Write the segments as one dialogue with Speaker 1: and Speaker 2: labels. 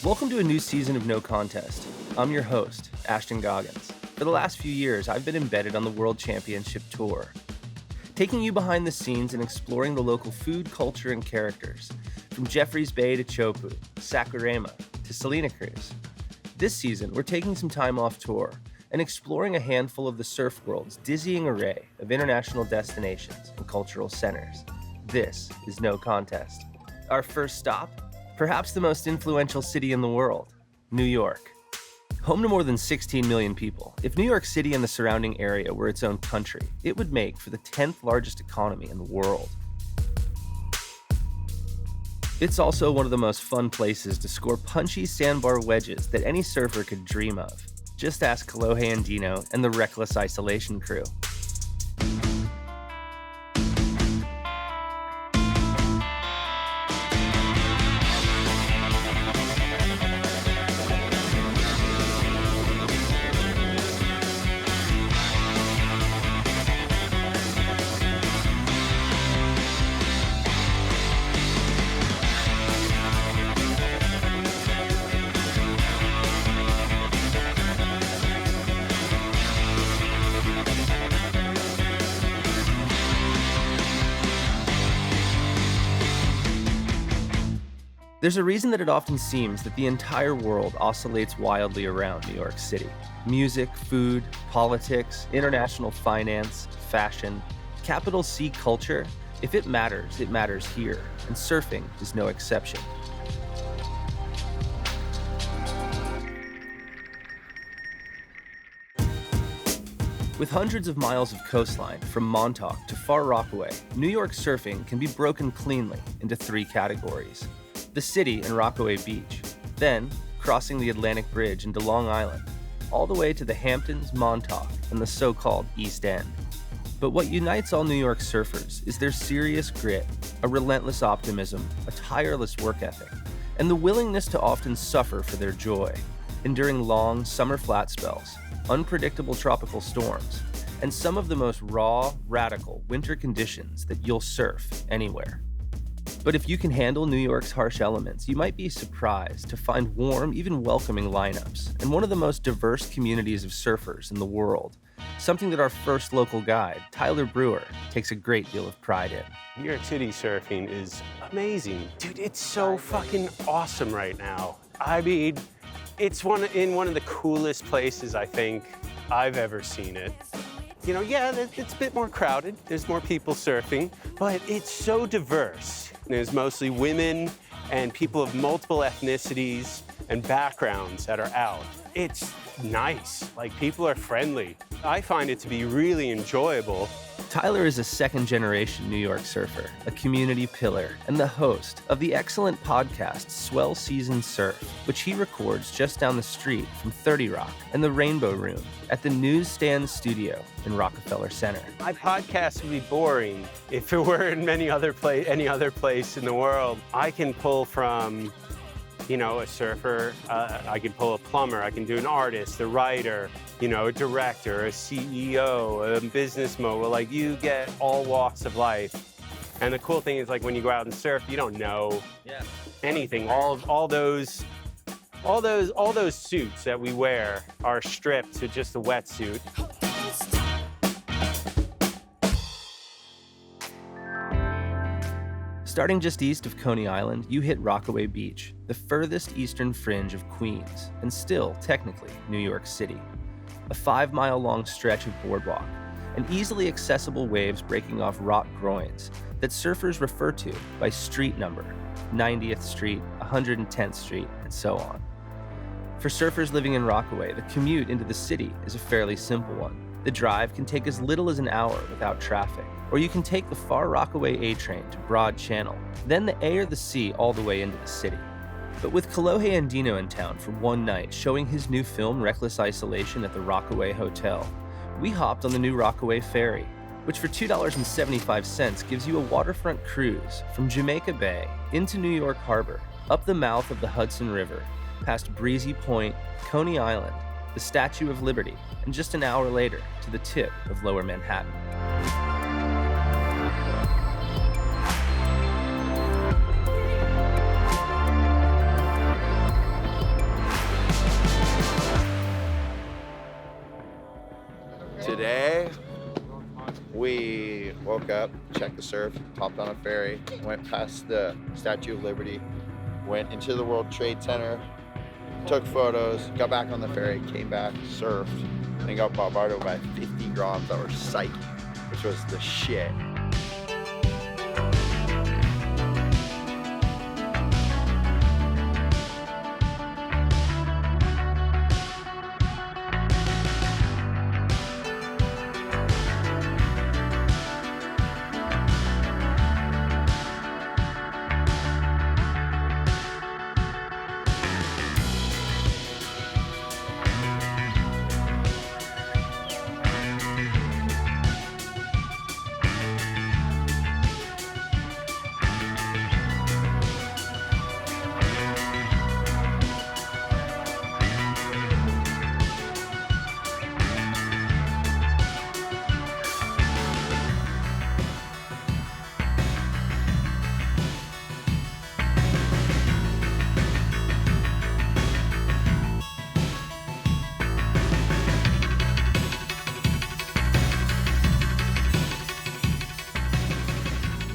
Speaker 1: Welcome to a new season of No Contest. I'm your host, Ashton Gogins. For the last few years, I've been embedded on the World Championship Tour, taking you behind the scenes and exploring the local food, culture, and characters, from Jeffreys Bay to Chopu, Saquarema to Salina Cruz. This season, we're taking some time off tour and exploring a handful of the surf world's dizzying array of international destinations and cultural centers. This is No Contest. Our first stop? Perhaps the most influential city in the world, New York. Home to more than 16 million people, if New York City and the surrounding area were its own country, it would make for the 10th largest economy in the world. It's also one of the most fun places to score punchy sandbar wedges that any surfer could dream of. Just ask Kolohe Andino and the Reckless Isolation crew. There's a reason that it often seems that the entire world oscillates wildly around New York City. Music, food, politics, international finance, fashion, capital C culture. If it matters here, and surfing is no exception. With hundreds of miles of coastline from Montauk to Far Rockaway, New York surfing can be broken cleanly into three categories. The city and Rockaway Beach, then crossing the Atlantic Bridge into Long Island, all the way to the Hamptons, Montauk, and the so-called East End. But what unites all New York surfers is their serious grit, a relentless optimism, a tireless work ethic, and the willingness to often suffer for their joy, enduring long summer flat spells, unpredictable tropical storms, and some of the most raw, radical winter conditions that you'll surf anywhere. But if you can handle New York's harsh elements, you might be surprised to find warm, even welcoming lineups, and one of the most diverse communities of surfers in the world, something that our first local guide, Tyler Brewer, takes a great deal of pride in.
Speaker 2: New York City surfing is amazing. Dude, it's so fucking awesome right now. I mean, it's one of the coolest places I think I've ever seen it. You know, yeah, it's a bit more crowded. There's more people surfing, but it's so diverse. There's mostly women and people of multiple ethnicities and backgrounds that are out. It's nice. Like, people are friendly. I find it to be really enjoyable.
Speaker 1: Tyler is a second-generation New York surfer, a community pillar, and the host of the excellent podcast Swell Season Surf, which he records just down the street from 30 Rock and the Rainbow Room at the Newsstand Studio in Rockefeller Center.
Speaker 2: My podcast would be boring if it were in any other place in the world. I can pull from, a surfer, I can pull a plumber, I can do an artist, a writer, a director, a CEO, a business mogul. Like, you get all walks of life. And the cool thing is, like, when you go out and surf, you don't know anything. All those suits that we wear are stripped to just a wetsuit.
Speaker 1: Starting just east of Coney Island, you hit Rockaway Beach, the furthest eastern fringe of Queens, and still, technically, New York City. A 5-mile-long stretch of boardwalk, and easily accessible waves breaking off rock groins that surfers refer to by street number, 90th Street, 110th Street, and so on. For surfers living in Rockaway, the commute into the city is a fairly simple one. The drive can take as little as an hour without traffic, or you can take the Far Rockaway A train to Broad Channel, then the A or the C all the way into the city. But with Kolohe Andino in town for one night showing his new film Reckless Isolation at the Rockaway Hotel, we hopped on the new Rockaway Ferry, which for $2.75 gives you a waterfront cruise from Jamaica Bay into New York Harbor, up the mouth of the Hudson River, past Breezy Point, Coney Island, the Statue of Liberty, and just an hour later to the tip of Lower Manhattan.
Speaker 3: We woke up, checked the surf, hopped on a ferry, went past the Statue of Liberty, went into the World Trade Center, took photos, got back on the ferry, came back, surfed, and got bombarded by 50 groms that were psyche, which was the shit.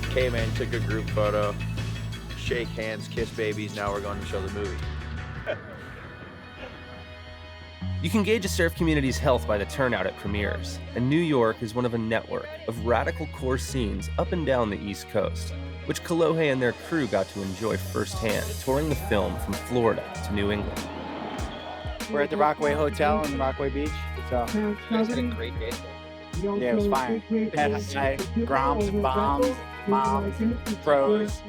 Speaker 3: Came in, took a group photo, shake hands, kiss babies, now we're going to show the movie.
Speaker 1: You can gauge a surf community's health by the turnout at premieres, and New York is one of a network of radical core scenes up and down the East Coast, which Kolohe and their crew got to enjoy firsthand, touring the film from Florida to New England.
Speaker 4: We're at the Rockaway Hotel on Rockaway Beach. So,
Speaker 5: You guys had a great day.
Speaker 4: yeah, it was fine. Had like groms, bombs, moms, pros.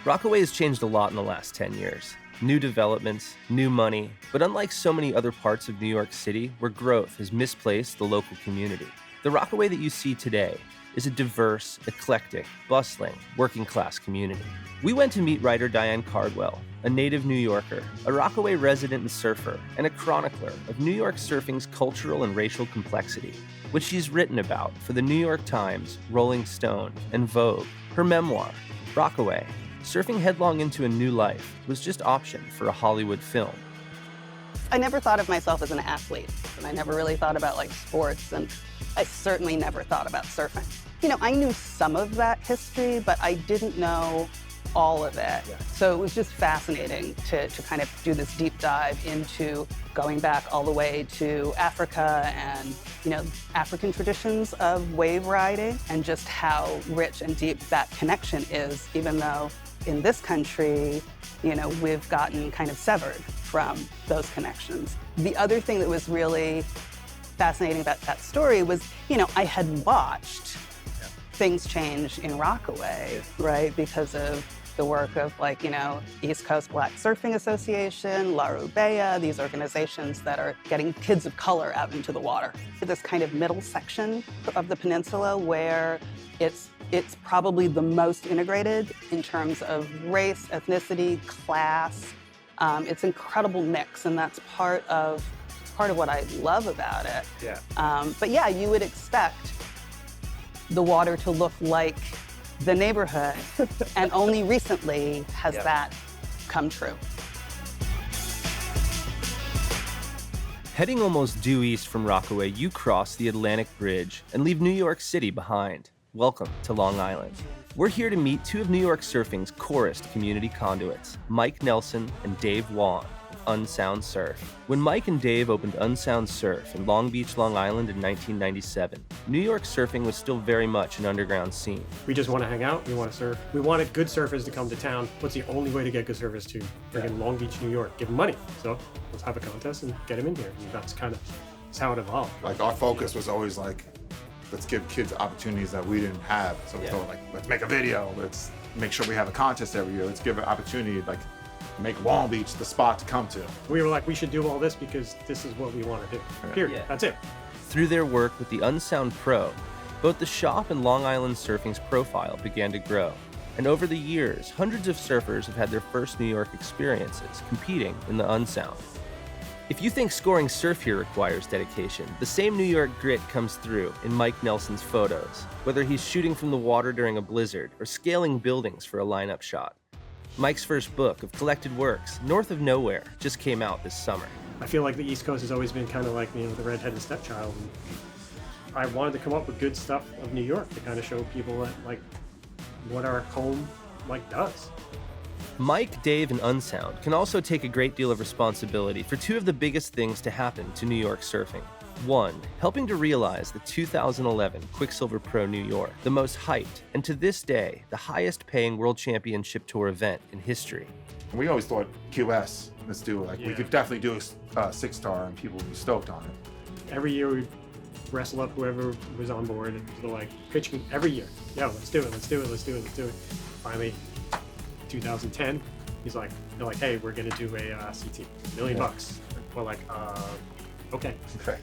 Speaker 1: Rockaway has changed a lot in the last 10 years. New developments, new money, but unlike so many other parts of New York City where growth has misplaced the local community, the Rockaway that you see today is a diverse, eclectic, bustling, working-class community. We went to meet writer Diane Cardwell, a native New Yorker, a Rockaway resident and surfer, and a chronicler of New York surfing's cultural and racial complexity, which she's written about for the New York Times, Rolling Stone, and Vogue. Her memoir, Rockaway, Surfing Headlong into a New Life, was just optioned for a Hollywood film.
Speaker 6: I never thought of myself as an athlete, and I never really thought about like sports, and I certainly never thought about surfing. You know, I knew some of that history, but I didn't know all of it. So it was just fascinating to kind of do this deep dive into going back all the way to Africa and, you know, African traditions of wave riding and just how rich and deep that connection is, even though in this country, you know, we've gotten kind of severed from those connections. The other thing that was really fascinating about that story was, you know, I had watched things change in Rockaway, right? Because of the work of like, you know, East Coast Black Surfing Association, La Rubea, these organizations that are getting kids of color out into the water. This kind of middle section of the peninsula where it's probably the most integrated in terms of race, ethnicity, class. It's an incredible mix, and that's part of what I love about it.
Speaker 2: Yeah.
Speaker 6: But yeah, you would expect the water to look like the neighborhood, and only recently has that come true.
Speaker 1: Heading almost due east from Rockaway, you cross the Atlantic Bridge and leave New York City behind. Welcome to Long Island. We're here to meet two of New York surfing's corest community conduits, Mike Nelson and Dave Wan of Unsound Surf. When Mike and Dave opened Unsound Surf in Long Beach, Long Island in 1997, New York surfing was still very much an underground scene.
Speaker 7: We just want to hang out, we want to surf. We wanted good surfers to come to town. What's the only way to get good surfers to friggin' Long Beach, New York? Give them money. So let's have a contest and get them in here. And that's how it evolved.
Speaker 8: Like our focus was always like, let's give kids opportunities that we didn't have. So we thought like, let's make a video. Let's make sure we have a contest every year. Let's give an opportunity, like make Long Beach the spot to come to.
Speaker 7: We were like, we should do all this because this is what we want to do. Period. That's it.
Speaker 1: Through their work with the Unsound Pro, both the shop and Long Island Surfing's profile began to grow. and over the years, hundreds of surfers have had their first New York experiences competing in the Unsound. If you think scoring surf here requires dedication, the same New York grit comes through in Mike Nelson's photos, whether he's shooting from the water during a blizzard or scaling buildings for a lineup shot. Mike's first book of collected works, North of Nowhere, just came out this summer.
Speaker 7: I feel like the East Coast has always been kind of like, the redheaded stepchild. And I wanted to come up with good stuff of New York to kind of show people that, like, what our home, like, does.
Speaker 1: Mike, Dave, and Unsound can also take a great deal of responsibility for two of the biggest things to happen to New York surfing. One, helping to realize the 2011 Quicksilver Pro New York, the most hyped, and to this day, the highest paying World Championship Tour event in history.
Speaker 8: We always thought QS, let's do it. Like, we could definitely do a 6-star and people would be stoked on it.
Speaker 7: Every year we wrestle up whoever was on board, and they're like pitching every year. Yeah, let's do it, let's do it, let's do it, let's do it. Finally, 2010, they're like, hey, we're gonna do a CT, $1 million bucks. We're like, okay.
Speaker 8: Okay.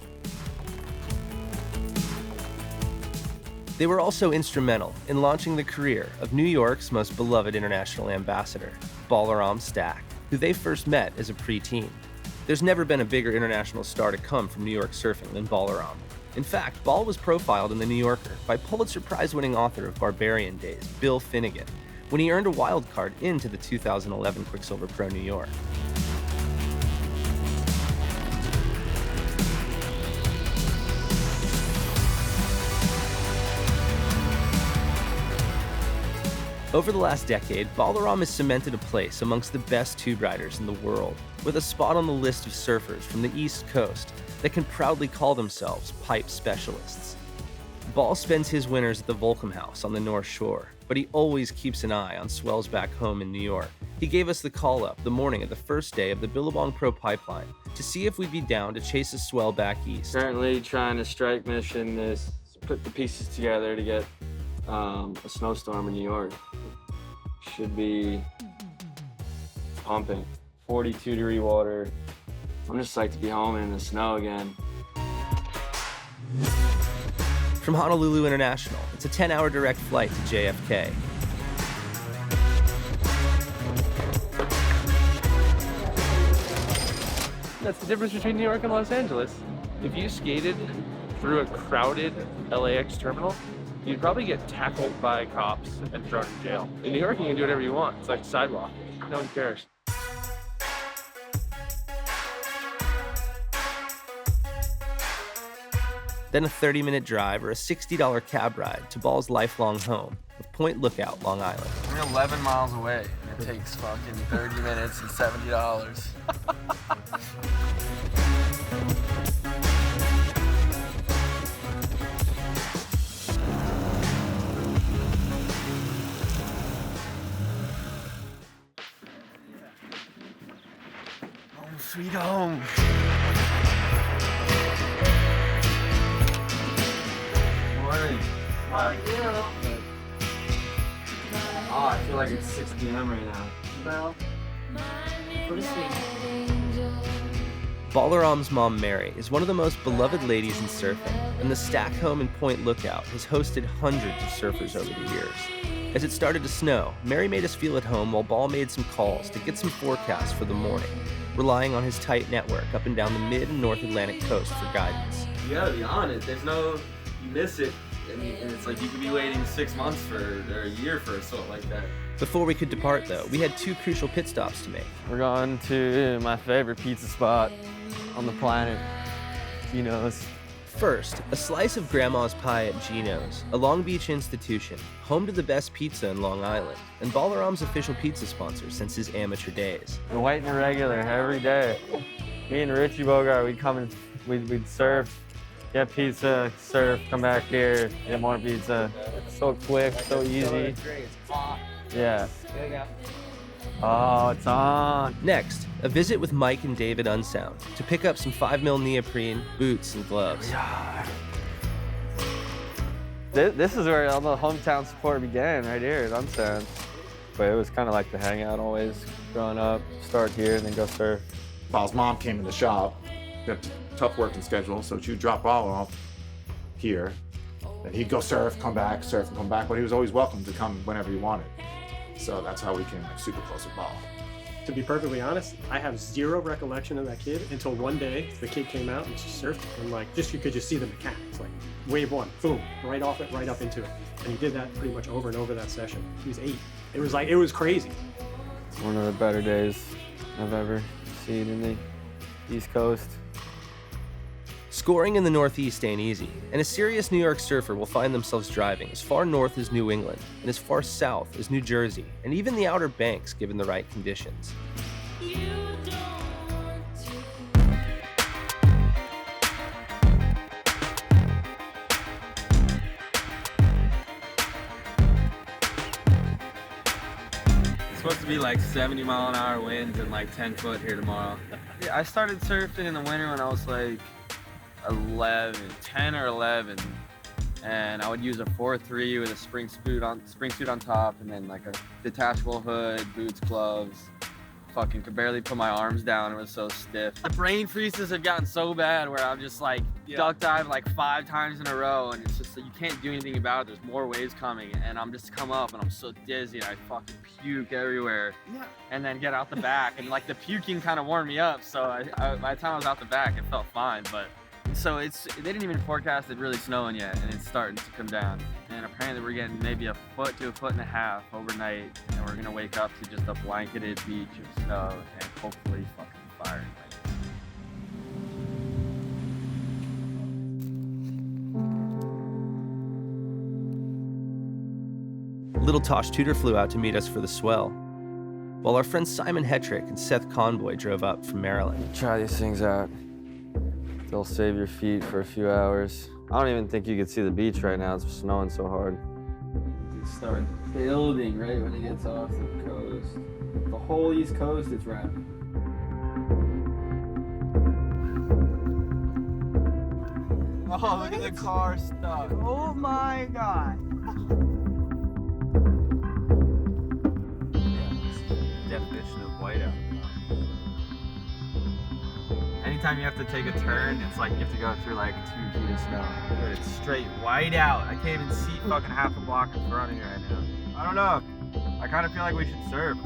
Speaker 1: They were also instrumental in launching the career of New York's most beloved international ambassador, Balaram Stack, who they first met as a preteen. There's never been a bigger international star to come from New York surfing than Balaram. In fact, Bal was profiled in The New Yorker by Pulitzer Prize-winning author of Barbarian Days, Bill Finnegan, when he earned a wild card into the 2011 Quicksilver Pro New York. Over the last decade, Balaram has cemented a place amongst the best tube riders in the world, with a spot on the list of surfers from the East Coast that can proudly call themselves pipe specialists. Bal spends his winters at the Volcom House on the North Shore, but he always keeps an eye on swells back home in New York. He gave us the call up the morning of the first day of the Billabong Pro Pipeline to see if we'd be down to chase a swell back east.
Speaker 5: Currently trying to strike mission is put the pieces together to get a snowstorm in New York. Should be pumping. 42-degree water. I'm just psyched to be home in the snow again.
Speaker 1: From Honolulu International, it's a 10-hour direct flight to JFK.
Speaker 9: That's the difference between New York and Los Angeles. If you skated through a crowded LAX terminal, you'd probably get tackled by cops and thrown in jail. In New York, you can do whatever you want. It's like a sidewalk. No one cares.
Speaker 1: Then a 30-minute drive or a $60 cab ride to Bal's lifelong home of Point Lookout, Long Island.
Speaker 10: We're 11 miles away, and it takes fucking 30 minutes and $70. Home sweet home.
Speaker 5: Morning. How are you? Oh, I feel like it's 6 p.m. right now.
Speaker 11: Well, go to sleep.
Speaker 1: Balaram's mom, Mary, is one of the most beloved ladies in surfing, and the Stack home in Point Lookout has hosted hundreds of surfers over the years. As it started to snow, Mary made us feel at home while Bal made some calls to get some forecasts for the morning, relying on his tight network up and down the mid and North Atlantic coast for guidance.
Speaker 5: You gotta be on it. There's no, you miss it, and it's like you could be waiting 6 months or a year for a salt like that.
Speaker 1: Before we could depart, though, we had two crucial pit stops to make.
Speaker 5: We're going to my favorite pizza spot on the planet, Gino's.
Speaker 1: First, a slice of Grandma's Pie at Gino's, a Long Beach institution, home to the best pizza in Long Island, and Balaram's official pizza sponsor since his amateur days.
Speaker 5: The white and the regular every day. Me and Richie Bogart, we'd come and we'd surf, get pizza, surf, come back here, get more pizza. It's so quick, so easy. Yeah. Oh, it's on.
Speaker 1: Next, a visit with Mike and David Unsound to pick up some 5mm neoprene, boots, and gloves.
Speaker 5: This is where all the hometown support began, right here at Unsound. But it was kind of like the hangout always, growing up, start here and then go surf.
Speaker 8: Bal's mom came in the shop, got a tough working schedule, so she'd drop Bal off here, and he'd go surf, come back, surf, and come back, but he was always welcome to come whenever he wanted. So that's how we came like super close with ball.
Speaker 7: To be perfectly honest, I have zero recollection of that kid until one day the kid came out and just surfed, and like you could just see the mechanics, like wave one, boom, right off it, right up into it. And he did that pretty much over and over that session. He was 8. It was crazy.
Speaker 5: It's one of the better days I've ever seen in the East Coast.
Speaker 1: Scoring in the Northeast ain't easy, and a serious New York surfer will find themselves driving as far north as New England and as far south as New Jersey, and even the Outer Banks given the right conditions.
Speaker 5: It's supposed to be like 70-mile-an-hour winds and like 10 foot here tomorrow. Yeah, I started surfing in the winter when I was like 10 or 11, and I would use a 4.3 with a spring suit on top, and then like a detachable hood, boots, gloves. Fucking could barely put my arms down. It was so stiff. The brain freezes have gotten so bad where I'm just like duck dive like 5 times in a row, and it's just like, you can't do anything about it. There's more waves coming, and I'm just come up and I'm so dizzy and I fucking puke everywhere. Yeah. And then get out the back, and like the puking kind of warmed me up. So by the time I was out the back, it felt fine. But so they didn't even forecast it really snowing yet, and it's starting to come down. And apparently we're getting maybe a foot to a foot and a half overnight, and we're gonna wake up to just a blanketed beach of snow and hopefully fucking fire.
Speaker 1: Little Tosh Tudor flew out to meet us for the swell, while our friends Simon Hetrick and Seth Conboy drove up from Maryland.
Speaker 5: Try these things out. They'll save your feet for a few hours. I don't even think you can see the beach right now. It's snowing so hard. It starts building right when it gets off the coast. The whole East Coast is wrapped. Oh, look at the car stuck. Oh my God. Definition of whiteout. Anytime you have to take a turn, it's like you have to go through like 2 feet of snow. Dude, it's straight white out. I can't even see fucking half a block in front of me right now. I don't know. I kind of feel like we should surf.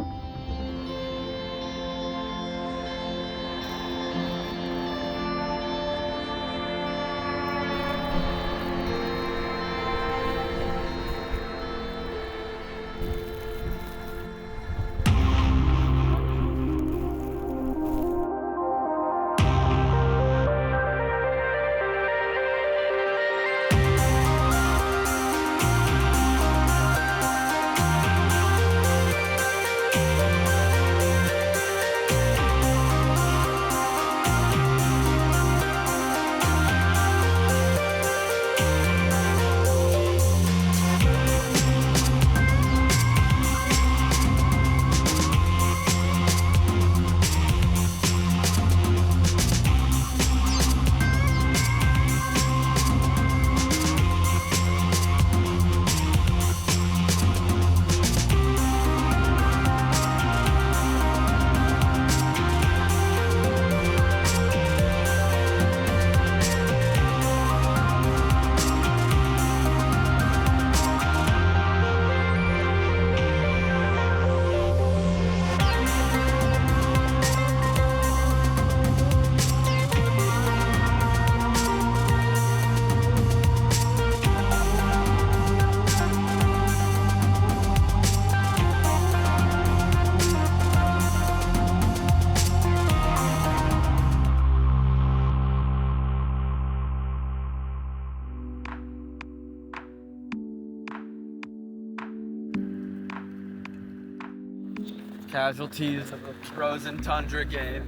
Speaker 5: Casualties of the frozen tundra game.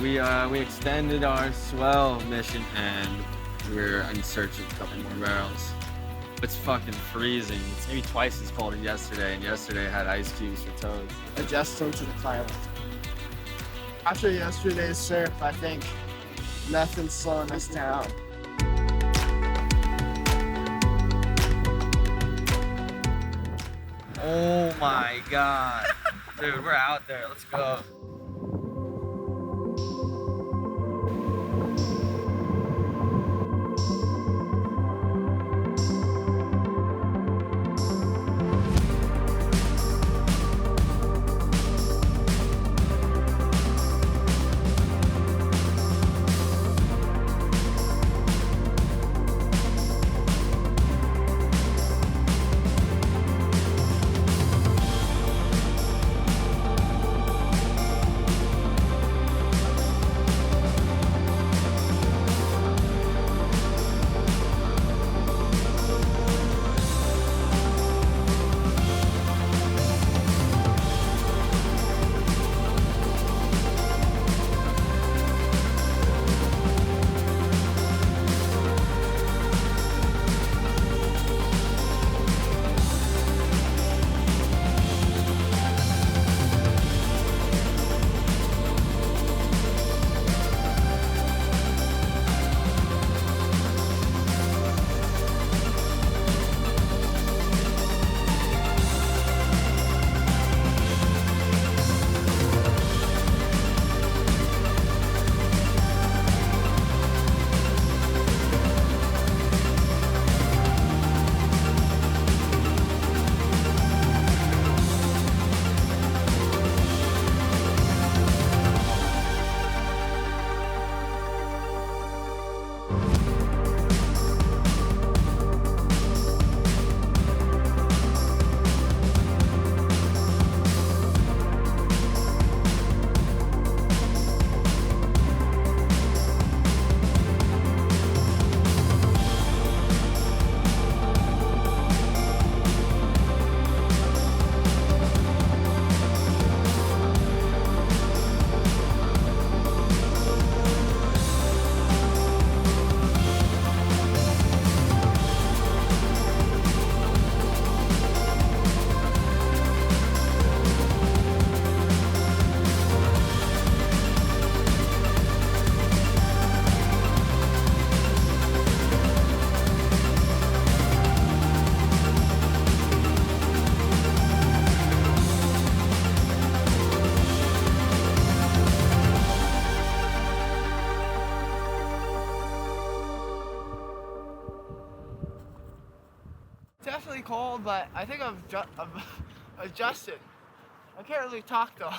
Speaker 5: We extended our swell mission and we're in search of a couple more barrels. It's fucking freezing. It's maybe twice as cold as yesterday, and yesterday I had ice cubes for toes.
Speaker 12: Adjusting to the climate. After yesterday's surf, I think nothing's slowing us down.
Speaker 5: Oh my God. Dude, we're out there. Let's go.
Speaker 12: Definitely cold, but I think I'm adjusted. I can't really talk though.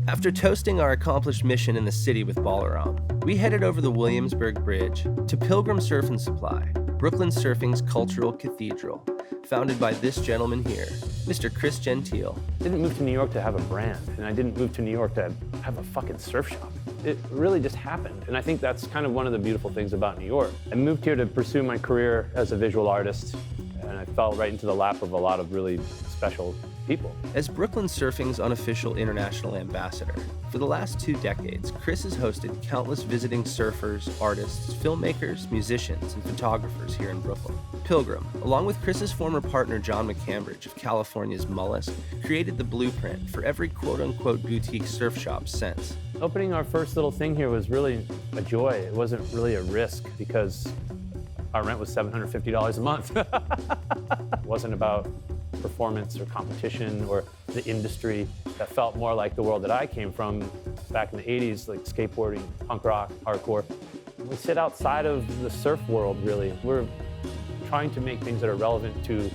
Speaker 1: After toasting our accomplished mission in the city with Balaram, we headed over the Williamsburg Bridge to Pilgrim Surf and Supply, Brooklyn surfing's cultural cathedral, founded by this gentleman here, Mr. Chris Gentile.
Speaker 13: I didn't move to New York to have a brand, and I didn't move to New York to have a fucking surf shop. It really just happened, and I think that's kind of one of the beautiful things about New York. I moved here to pursue my career as a visual artist, and I fell right into the lap of a lot of really special people.
Speaker 1: As Brooklyn Surfing's unofficial international ambassador, for the last 2 decades, Chris has hosted countless visiting surfers, artists, filmmakers, musicians, and photographers here in Brooklyn. Pilgrim, along with Chris's former partner John McCambridge of California's Mollusk, created the blueprint for every quote-unquote boutique surf shop since.
Speaker 13: Opening our first little thing here was really a joy. It wasn't really a risk because our rent was $750 a month. It wasn't about performance or competition or the industry. That felt more like the world that I came from back in the 80s, like skateboarding, punk rock, hardcore. We sit outside of the surf world, really. We're trying to make things that are relevant to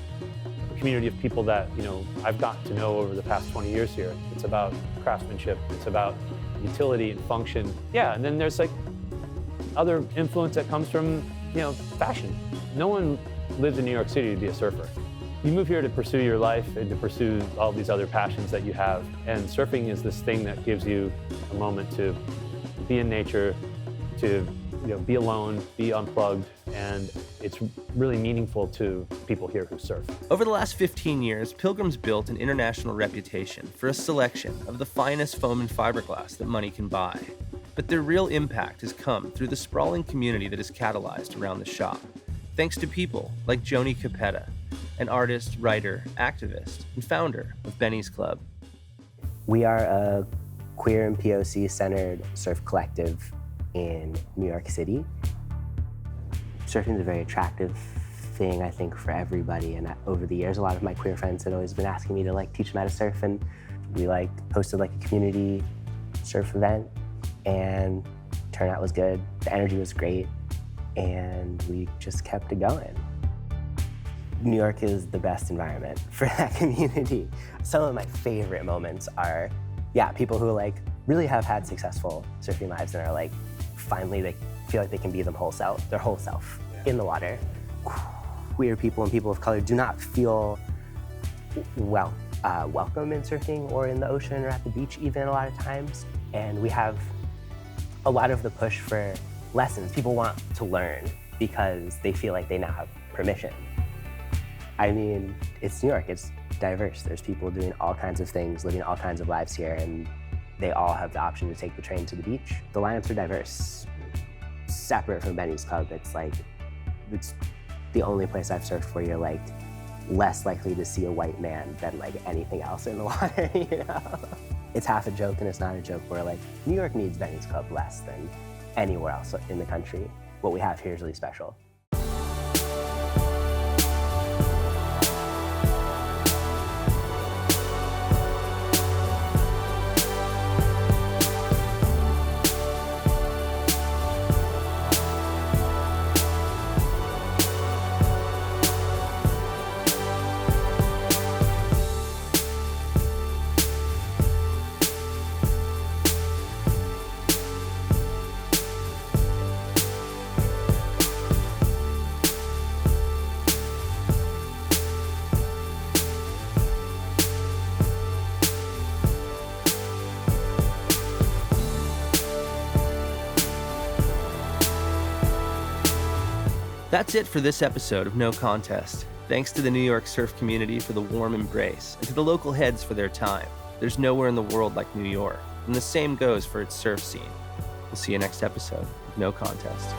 Speaker 13: a community of people that, I've gotten to know over the past 20 years here. It's about craftsmanship, it's about utility and function. Yeah, and then there's like other influence that comes from, fashion. No one lives in New York City to be a surfer. You move here to pursue your life and to pursue all these other passions that you have. And surfing is this thing that gives you a moment to be in nature, to be alone, be unplugged, and it's really meaningful to people here who surf.
Speaker 1: Over the last 15 years, Pilgrim's built an international reputation for a selection of the finest foam and fiberglass that money can buy. But their real impact has come through the sprawling community that is catalyzed around the shop, thanks to people like Joni Capetta, an artist, writer, activist, and founder of Benny's Club.
Speaker 14: We are a queer and POC-centered surf collective in New York City. Surfing is a very attractive thing, I think, for everybody. And over the years, a lot of my queer friends had always been asking me to teach them how to surf. And we hosted a community surf event, and turnout was good. The energy was great, and we just kept it going. New York is the best environment for that community. Some of my favorite moments are, people who really have had successful surfing lives and are finally they feel like they can be their whole self in the water. Queer people and people of color do not feel welcome in surfing or in the ocean or at the beach even a lot of times. And we have a lot of the push for lessons. People want to learn because they feel like they now have permission. I mean, it's New York, it's diverse. There's people doing all kinds of things, living all kinds of lives here, and they all have the option to take the train to the beach. The lineups are diverse. Separate from Benny's Club, it's the only place I've surfed where you're less likely to see a white man than anything else in the water, It's half a joke and it's not a joke where New York needs Benny's Club less than anywhere else in the country. What we have here is really special.
Speaker 1: That's it for this episode of No Contest. Thanks to the New York surf community for the warm embrace, and to the local heads for their time. There's nowhere in the world like New York, and the same goes for its surf scene. We'll see you next episode of No Contest.